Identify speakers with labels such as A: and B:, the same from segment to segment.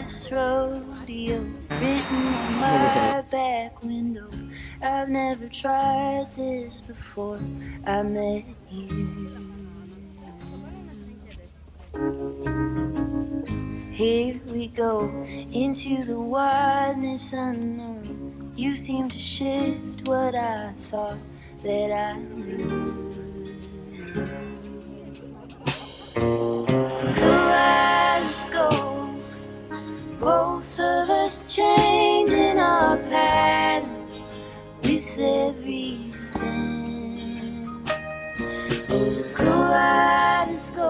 A: last rodeo written on my back window. I've never tried this before I met you. Here we go into the wildness unknown. You seem to shift what I thought that I knew. Kaleidoscope, both of us changing our pattern with every spin. Oh, kaleidoscope,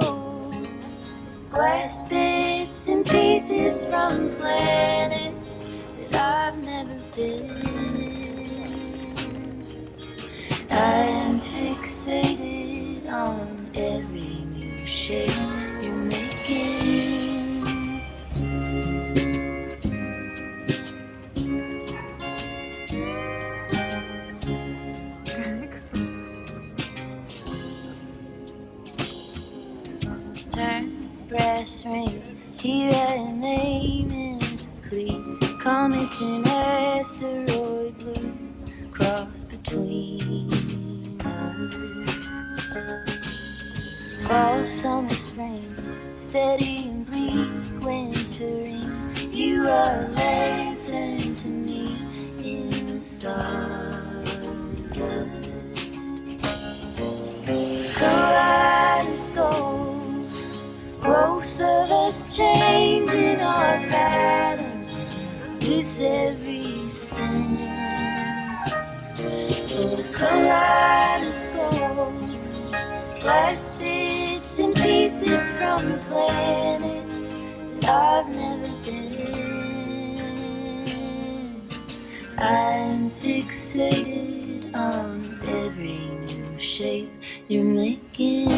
A: glass bits and pieces from planets that I've never been. I am fixated on every new shape you're making. Turn brass ring, here I am aiming to please. Comets and asteroid blues cross between us. Fall, summer, spring, steady and bleak wintering. You are a lantern to me in the stardust. Kaleidoscope, both of us changing our pattern with every spin. Oh, kaleidoscope, glass bits and pieces from planets that I've never been. I'm fixated on every new shape you're making.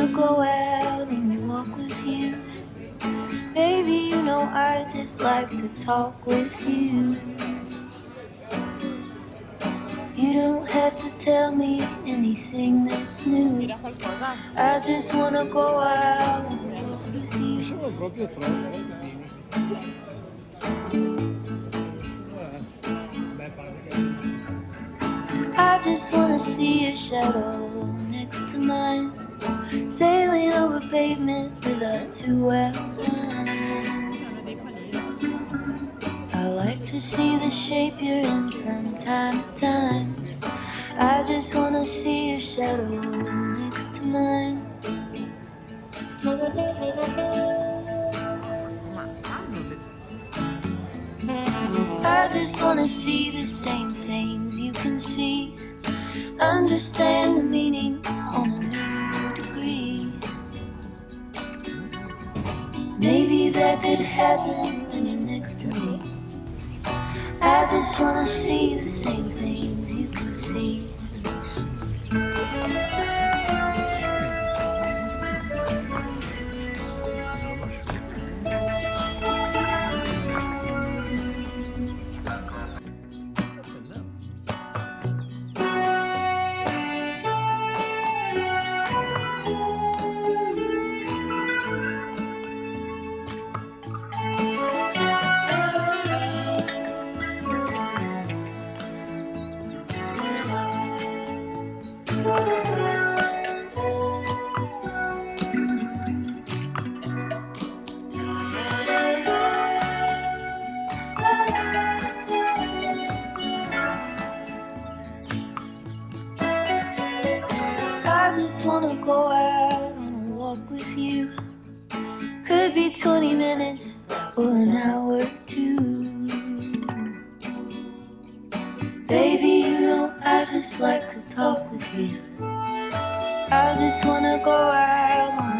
A: wanna go out and walk with you. Baby, you know I just like to talk with you. You don't have to tell me anything that's new. I just wanna go out and walk with you.
B: Sono proprio troppo.
A: I just wanna see your shadow next to mine, sailing over pavement with our two outlines. I like to see the shape you're in from time to time. I just wanna see your shadow next to mine. I just wanna see the same things you can see, understand the meaning on a new degree. Maybe that could happen when you're next to me. I just wanna see the same things you can see. I just wanna go out on a walk with you. Could be 20 minutes or an hour or two. Baby, you know I just like to talk with you. I just wanna go out on